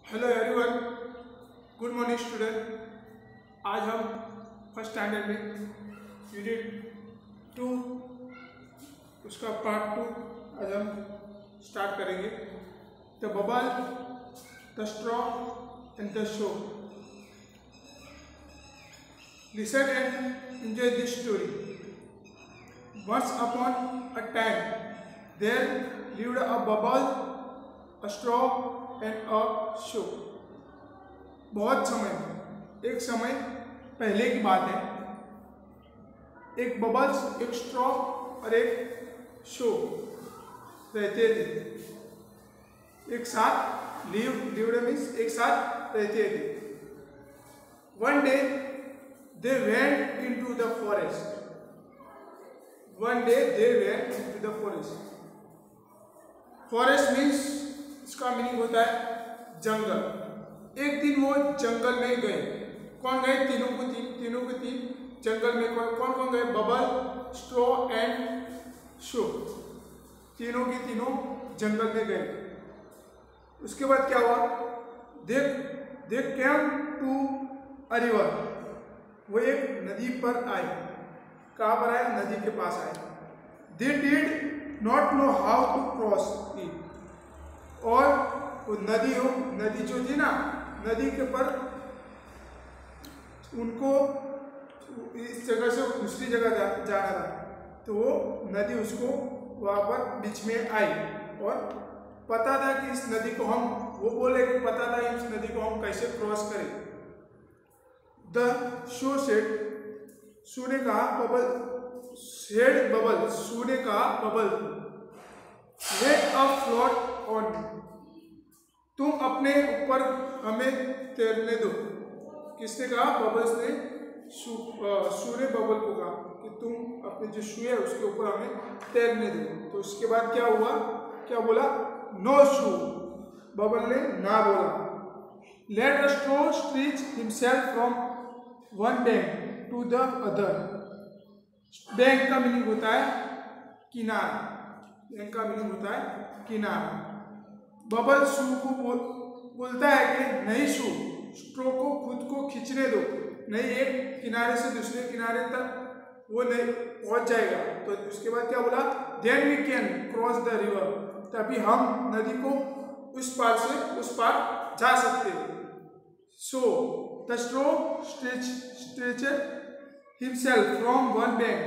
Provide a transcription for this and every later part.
Hello everyone, good morning student. आज हम first standard में यूनिट 2 उसका पार्ट 2 आज हम स्टार्ट करेंगे। The bubble, the straw and the shoe. Listen and enjoy this story. Once upon a time there lived a bubble, a straw and a shoe. बहुत समय, एक समय पहले की बात है, एक बबल्स, एक स्ट्रॉ और एक शो रहते थे। एक साथ लिव्ड मीन्स एक साथ रहते थे। One day they went into the forest. One day they went into the forest. Forest means इसका मीनिंग होता है जंगल। एक दिन वो जंगल में गए। कौन गए? तीनों को तीन जंगल में कौन गए? Bubble, straw and show. तीनों की तीनों जंगल में गए। उसके बाद क्या हुआ? दे केम टू अ रिवर। वो एक नदी पर आए। कहाँ पर आए? नदी के पास आए। They did not know how to cross it. और वो नदी जो थी ना, नदी के पर उनको इस जगह से दूसरी जगह जाना था, तो वो नदी उसको वहाँ पर बीच में आई। और पता था कि इस नदी को वो बोले कि पता था इस नदी को हम कैसे क्रॉस करें। द शो सेड, शो ने कहा, शो ने कहा bubble, let a float on. तुम अपने ऊपर हमें तैरने दो। किसने कहा? बबल्स ने शू ने बबल को कहा कि तुम अपने जो शू है उसके ऊपर हमें तैरने दो। तो उसके बाद क्या हुआ? क्या बोला? नो शू। बबल ने ना बोला। Let a straw stretch himself from one bank to the other. Bank का मीनिंग होता है किनारा। बैंक का मीनिंग होता है किनारा। बबल शू को बोलता है कि नहीं शू, स्ट्रो को खुद को खींचने दो, नहीं एक किनारे से दूसरे किनारे तक वो नहीं पहुंच जाएगा। तो उसके बाद क्या बोला? Then we can cross the river. तभी हम नदी को उस पार से उस पार जा सकते हैं। So the straw stretched himself from one bank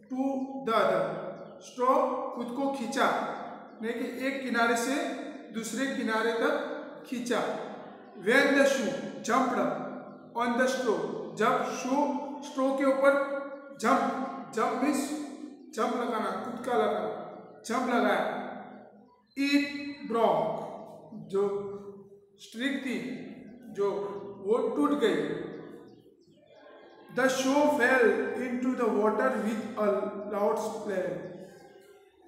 to the other. Straw खुद को खींचा, नहीं कि एक किनारे से दूसरे किनारे तक खींचा। When the shoe jumped on the straw, जब स्ट्रो के ऊपर जंप मीन्स जंप लगाना, कूदका लगाना, जंप लगाया। It broke, जो स्ट्रिंग थी जो वो टूट गई। The shoe fell into the water with a loud splash.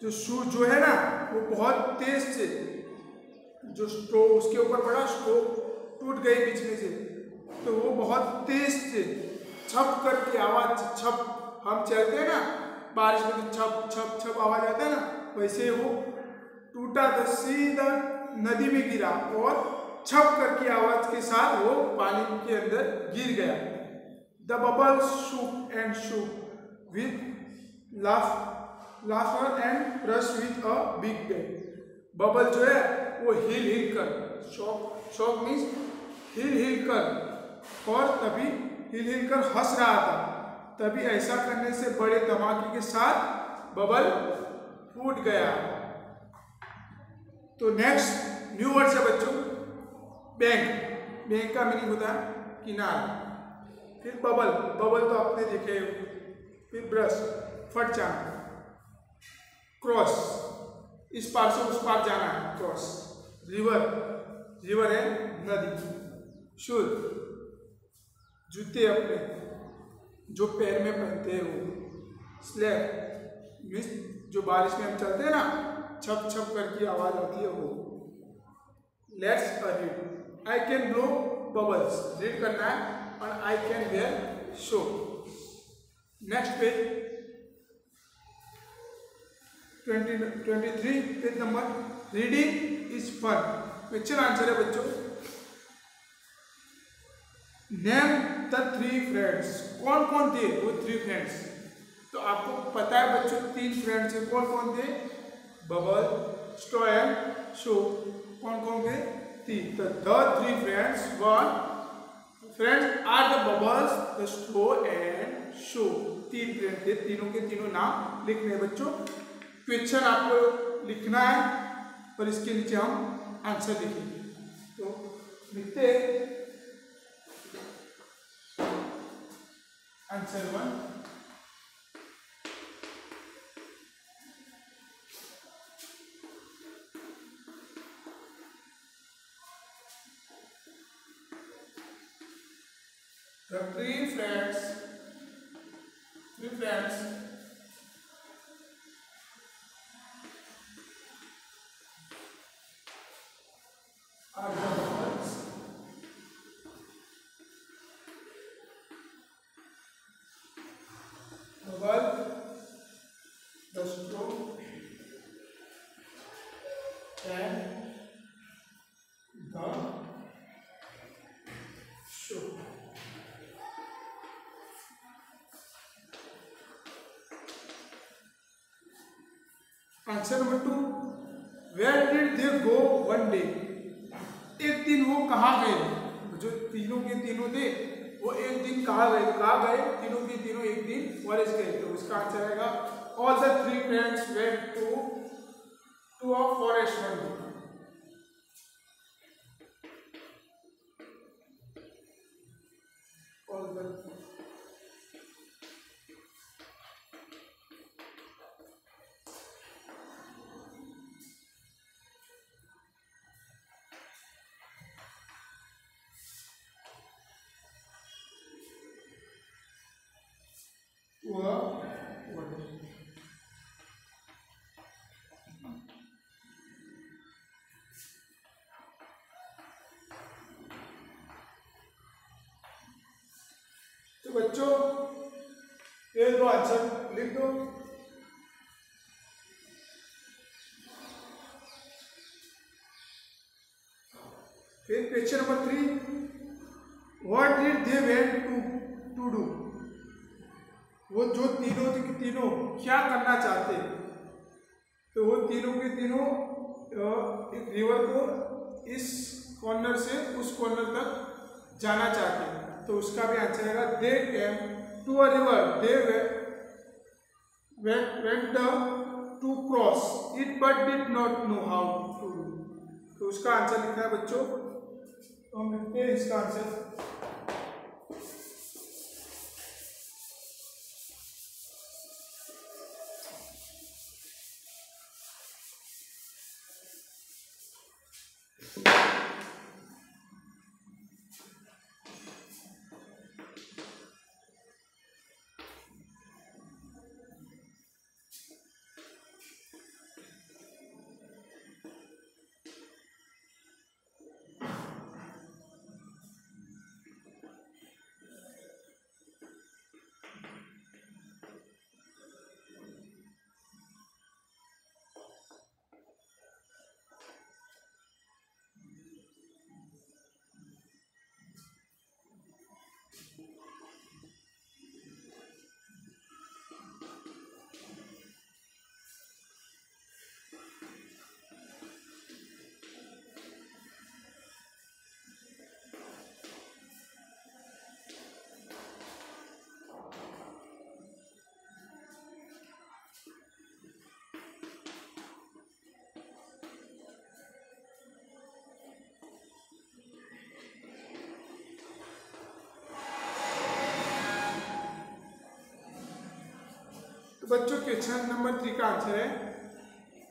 जो शू जो है ना वो बहुत तेज से, जो स्ट्रो उसके ऊपर पड़ा, स्ट्रो टूट गई बीच में से, तो वो बहुत तेज से छप करके आवाज, छप हम चलते हैं ना बारिश में तो छप छप छप आवाज आता है ना, वैसे वो टूटा तो सीधा नदी में गिरा और छप करके आवाज के साथ वो पानी के अंदर गिर गया। The bubble shook and shook with laughter and brushed with a big bang. Bubble जो है वो हिल कर, शॉक मीन्स हिल कर, और तभी हिल कर हंस रहा था। तभी ऐसा करने से बड़े धमाके के साथ बबल फूट गया। तो नेक्स्ट न्यू वर्ड है बच्चों, बैंक। बैंक का मीनिंग होता है किनारा। फिर बबल तो आपने देखे। फिर ब्रश, फट जाना। क्रॉस, इस पार से उस पार जाना है, क्रॉस। रिवर है नदी। शूज, जूते अपने जो पैर में पहनते हैं वो। स्लैब मीन्स जो बारिश में हम चलते हैं ना, छप छप करके आवाज आती है वो। Let's read. I can blow bubbles, read करना है, और I can wear shoe. Next page 23, page number. Reading is fun. Question answer है बच्चों, नेम द 3 फ्रेंड्स। कौन कौन थे वो 3 फ्रेंड्स? तो आपको पता है बच्चों 3 फ्रेंड्स थे। कौन कौन थे? Bubble, straw and shoe. कौन कौन थे? 3। तो the 3 friends are the bubbles, the straw and shoe. 3 friend थे, तीनों के तीनों नाम लिखने हैं बच्चों। क्वेश्चन आपको लिखना है और इसके नीचे हम आंसर लिखेंगे। तो लिखते हैं answer 1। The 3 friends are the bubbles, the straw and the show। Answer number 2, where did they go one day. एक दिन वो कहाँ गए? जो तीनों के तीनों थे वो एक दिन कहाँ गए? तीनों के तीनों एक दिन फॉरेस्ट गए। तो उसका आंसर आएगा all the 3 friends went to a forest one day. तो बच्चों ये 2 आंसर लिख दो। फिर question number 3, what did they went to do. वो जो तीनों थे कि तीनों क्या करना चाहते? तो वो तीनों के तीनों एक रिवर को इस कॉर्नर से उस कॉर्नर तक जाना चाहते हैं। तो उसका भी आंसर आएगा they came to a river, they went to cross it but did not know how to do. तो उसका आंसर लिखना है बच्चों। तो हम लिखते हैं इसका आंसर तो बच्चों क्वेश्चन नंबर 3 का आंसर है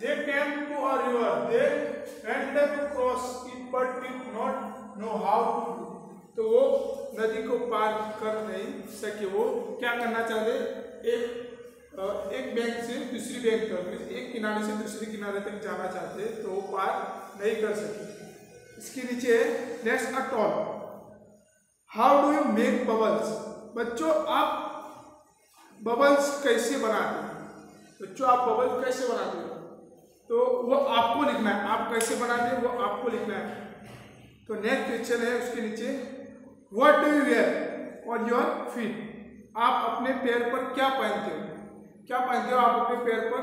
they came to a river, they went to cross it but did not know how to do. तो वो नदी को पार कर नहीं सके। वो क्या करना चाहते? एक बैंक से दूसरी बैंक तक, एक किनारे से दूसरे किनारे तक जाना चाहते, तो वो पार नहीं कर सके। इसके नीचे next a tall, how do you make bubbles. बच्चों आप बबल्स कैसे बनाते हैं? बच्चों आप बबल्स कैसे बनाते हो? तो वो आपको लिखना है, आप कैसे बनाते हैं वो आपको लिखना है। तो नेक्स्ट क्वेश्चन है उसके नीचे, what do you wear on your feet, आप अपने पैर पर क्या पहनते हो, क्या पहनते हो आप अपने पैर पर,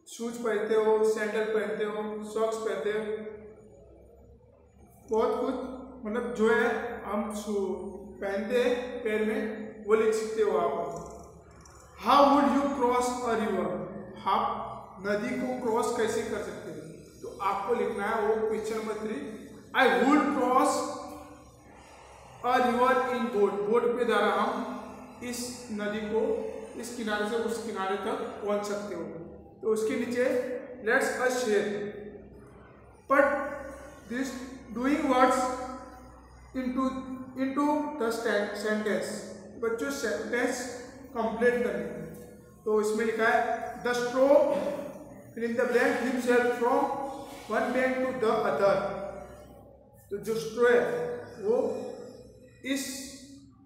शूज पहनते हो, सैंडल पहनते हो, सॉक्स पहनते हो, बहुत कुछ मतलब जो है हम पहनते हैं पैर में वो लिख सकते हो आप। How would you cross a river, आप नदी को क्रॉस कैसे कर सकते हैं, तो आपको लिखना है वो question number 3, I would cross a river in boat, boat के द्वारा हम इस नदी को इस किनारे से उस किनारे तक पहुंच सकते हो। तो उसके नीचे let's us share but this doing words into the sentence, बच्चों सेंटेंस कंप्लीट करने। तो इसमें लिखा है the straw fill in the blank himself from one bank to the other, तो जो स्ट्रो है वो इस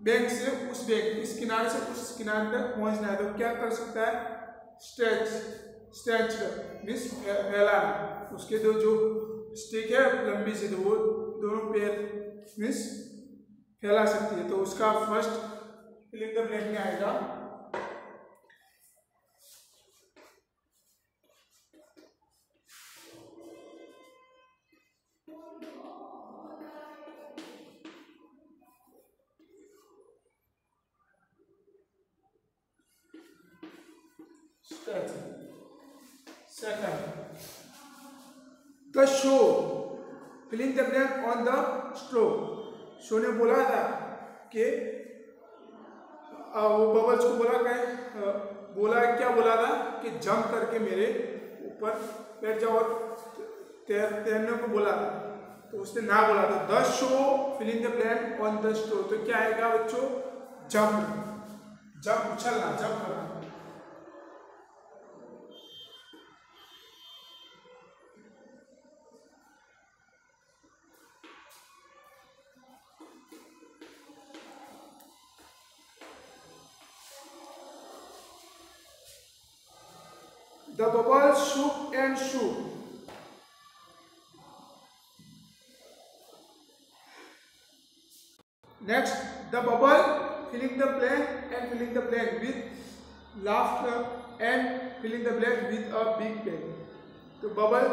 बैंक से उस बैंक, इस किनारे से उस किनारे तक पहुंचना है। तो क्या कर सकता है, स्ट्रेच मीन्स फैलाना, उसके दो जो स्टिक है लंबी से, तो वो दोनों पैर मीन्स फैला सकती है। तो उसका first fill in the blank में आएगा second, the show filling the blank on the straw, show ने बोला था कि वो बबल्स को बोला क्या बोला था कि जंप करके मेरे ऊपर बैठ जाओ और तैरने को बोला था, तो उसने ना बोला था। The show filling the blank on the straw, तो क्या आएगा बच्चों, जंप उछलना, जंप करना। The bubbles shook and shook. Next, the bubble filling the blank and filling the blank with laughter and filling the blank with a big bang. तो bubble,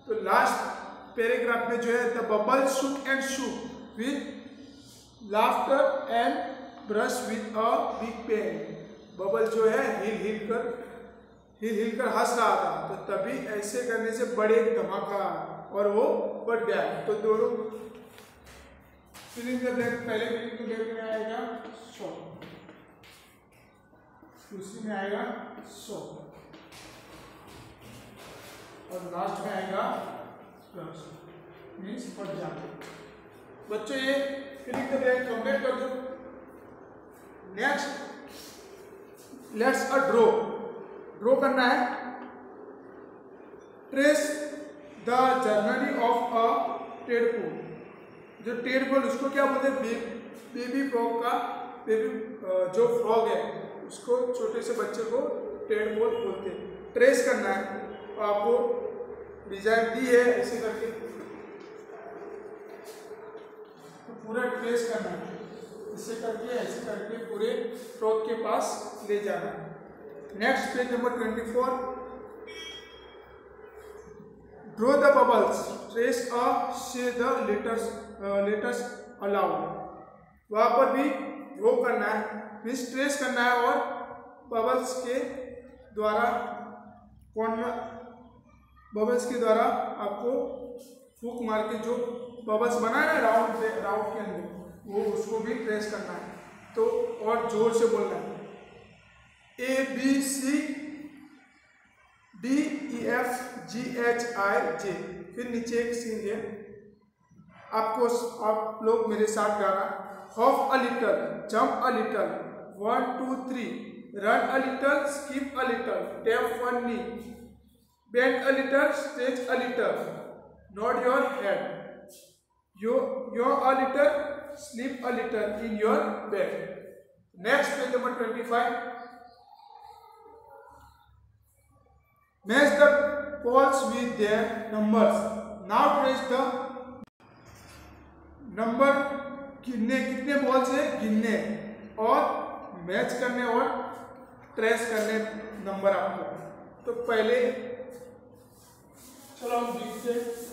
तो last paragraph में जो है the bubble shook and shook with laughter and brush with a big bang. Bubble जो है हिल हिल कर हंस रहा था, तो तभी ऐसे करने से बड़े धमाका और वो बढ़ गया। तो दोनों फिलिंग द ब्लैंक, पहले फिलिंग द ब्लैंक में आएगा सो, दूसरी में आएगा सो, और लास्ट में आएगा मीन्स बढ़ जाते। बच्चों ये फिलिंग द ब्लैंक कंप्लीट कर दो। नेक्स्ट लेट्स अ ड्रॉ करना है। Trace the journey of a tadpole, जो टेडपोल उसको क्या बोलते हैं, बेबी फ्रॉग का, बेबी जो फ्रॉग है उसको, छोटे से बच्चे को टेडपोल बोलते हैं। ट्रेस करना है, तो आपको डिजाइन दी है ऐसे करके, तो पूरा ट्रेस करना है, ऐसे करके पूरे फ्रॉग के पास ले जाना है। Next page number 24, draw the bubbles, trace a say the letters allowed, वहाँ पर भी ड्रॉ करना है, मीन्स ट्रेस करना है, और बबल्स के द्वारा आपको फूक मार के जो बबल्स बनाए ना राउंड के अंदर, वो उसको भी ट्रेस करना है। तो और जोर से बोलना है, ABCDEFGHIJ, फिर नीचे एक सीन है, आप लोग मेरे साथ गाना, hop a little, jump a little, 1 2 3, run a little, skip a little, tap one knee, bend a little, stretch a little, nod your head, yawn a little, sleep a little in your bed. Next page number 25. Match the balls with their numbers. Now trace the number. गिनने, कितने balls है गिनने और match करने और trace करने number आपको। तो पहले चलो हम देखते हैं।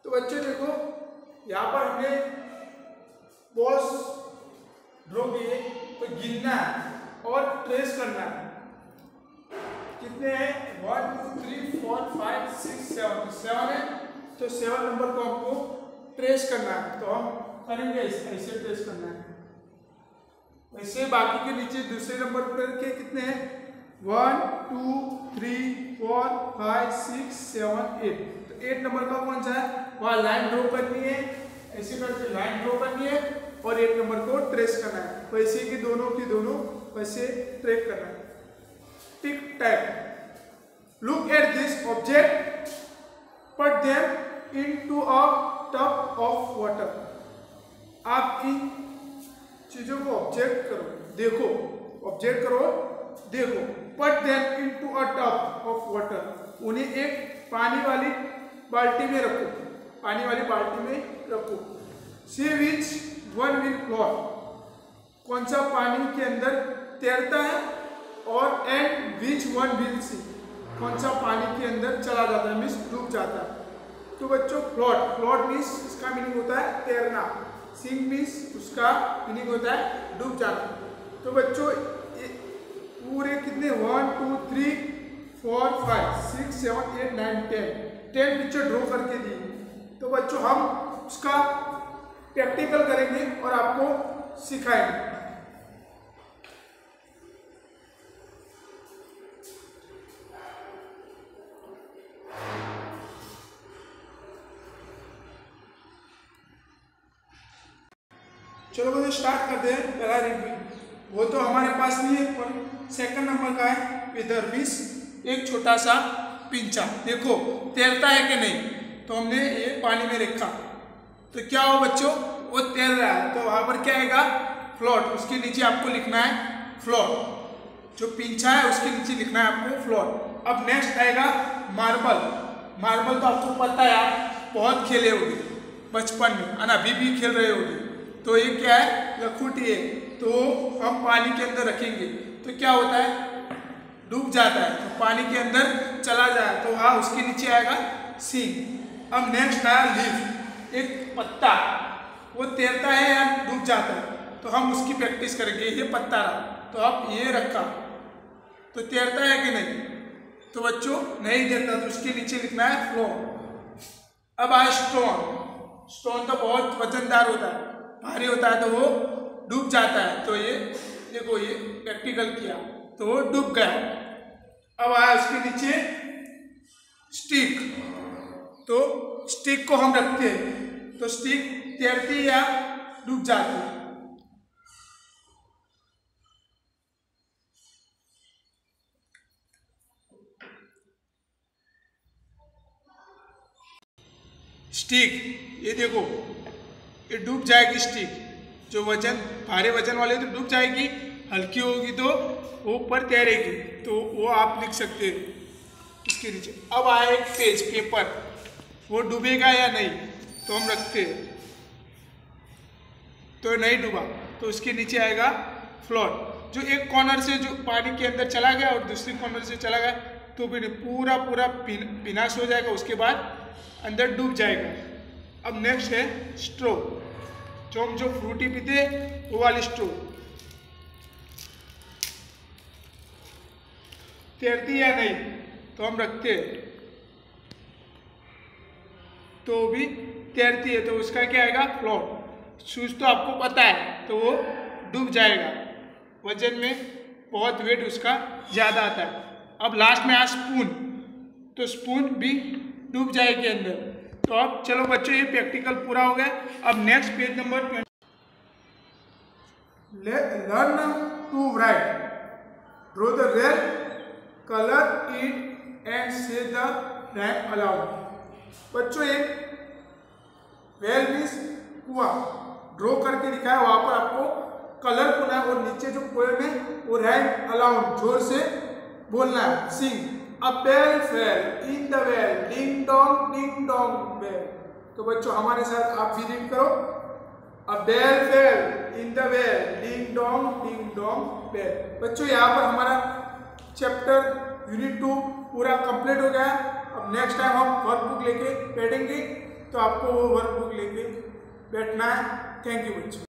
तो बच्चों देखो, यहाँ पर हमने बॉल्स ड्रॉ किए, तो गिनना है और ट्रेस करना है। कितने हैं? 1 2 3 4 5 6 7। तो 7 है, तो 7 नंबर को हमको ट्रेस करना है। तो हम करेंगे ऐसे ट्रेस करना है। वैसे बाकी के नीचे दूसरे नंबर पर के कितने हैं? 1 2 3 4 5 6 7 8। तो 8 नंबर का कौन सा है? वहाँ लाइन ड्रॉ करनी है, ऐसे करके लाइन ड्रॉ करनी है और 8 नंबर को ट्रेस करना है। वैसे की दोनों वैसे ट्रैक करना है। Tick tack. Look at this object, put them into a tub of water. आप इन चीजों को ऑब्जेक्ट करो, देखो, ऑब्जेक्ट करो, देखो। Put them into a tub of water. उन्हें एक पानी वाली बाल्टी में रखो, पानी वाली बाल्टी में रखो। सी विच वन विल फ्लोट। कौन सा पानी के अंदर तैरता है, और and which one will see. कौन सा पानी के अंदर चला जाता है, मीन्स डूब जाता है। तो बच्चों फ्लोट मीन्स इसका मीनिंग होता है तैरना, सिंक मीन्स उसका मीनिंग होता है डूब जाना। तो बच्चों पूरे कितने 1 2 3 4 5 6 7 8 9 10 पिक्चर ड्रॉ करके दी। तो बच्चों हम उसका प्रैक्टिकल करेंगे और आपको सिखाएंगे। चलो बच्चों स्टार्ट करते हैं। पहला रिव्यू वो तो हमारे पास नहीं है, पर सेकंड नंबर का है विदर मीन्स एक छोटा सा पिंचा। देखो तैरता है कि नहीं। तो हमने ये पानी में रखा, तो क्या हो बच्चों, वो तैर रहा है। तो वहां पर क्या आएगा? फ्लोट। उसके नीचे आपको लिखना है फ्लोट। जो पिंचा है उसके नीचे लिखना है आपको फ्लोट। अब नेक्स्ट आएगा मार्बल। मार्बल तो आपको पता है, आप बहुत खेले होंगे बचपन में, है ना, अभी भी खेल रहे होंगे। तो ये क्या है? लखुटी है। तो हम पानी के अंदर रखेंगे तो क्या होता है? डूब जाता है। तो पानी के अंदर चला जाए तो हाँ, उसके नीचे आएगा सिंक। अब नेक्स्ट आया लीफ, एक पत्ता। वो तैरता है या डूब जाता है, तो हम उसकी प्रैक्टिस करेंगे। ये पत्ता रहा, तो आप ये रखा, तो तैरता है कि नहीं? तो बच्चों नहीं तैरता, तो उसके नीचे लिखना है फ्लो। अब आया स्टोन। स्टोन तो बहुत वजनदार होता है, भारी होता है, तो वो डूब जाता है। तो ये देखो, ये प्रैक्टिकल किया तो वो डूब गया। अब आया उसके नीचे स्टिक। तो स्टिक को हम रखते हैं, तो स्टिक तैरती या डूब जाती है? स्टिक, ये देखो, ये डूब जाएगी। स्टिक जो वजन भारी वजन वाले तो डूब जाएगी, हल्की होगी तो वो ऊपर तैरेगी। तो वो आप लिख सकते हैं इसके नीचे। अब आए एक पेज पेपर, वो डूबेगा या नहीं, तो हम रखते हैं। तो नहीं डूबा, तो उसके नीचे आएगा फ्लोट। जो एक कॉर्नर से जो पानी के अंदर चला गया और दूसरी कॉर्नर से चला गया, तो भी नहीं, पूरा पूरा विनाश हो जाएगा, उसके बाद अंदर डूब जाएगा। अब नेक्स्ट है स्ट्रो, जो हम जो फ्रूटी पीते वो वाली स्ट्रो। तैरती या नहीं, तो हम रखते हैं तो भी तैरती है, तो उसका क्या आएगा? फ्लोट। शूज तो आपको पता है, तो वो डूब जाएगा, वजन में बहुत वेट उसका ज़्यादा आता है। अब लास्ट में आ स्पून, तो स्पून भी डूब जाएगी अंदर। तो अब चलो बच्चों, ये प्रैक्टिकल पूरा हो गया। अब next page number 20। Learn to write, draw the well, colour it and say the rhyme aloud. बच्चों, एक वेल मीन्स कुआं ड्रॉ करके दिखाया, वहां पर आपको कलर करना है और नीचे जो पोएम है वो राइम अलाउड जोर से बोलना है। Sing a bell fell in the well, ding dong bell. तो बच्चों हमारे साथ आप भी रीड करो, a bell fell in the well, ding dong bell. बच्चों यहाँ पर हमारा चैप्टर यूनिट 2 पूरा कंप्लीट हो गया। अब नेक्स्ट टाइम हम वर्कबुक लेके बैठेंगे, तो आपको वो वर्कबुक लेके बैठना है। थैंक यू बच्चों।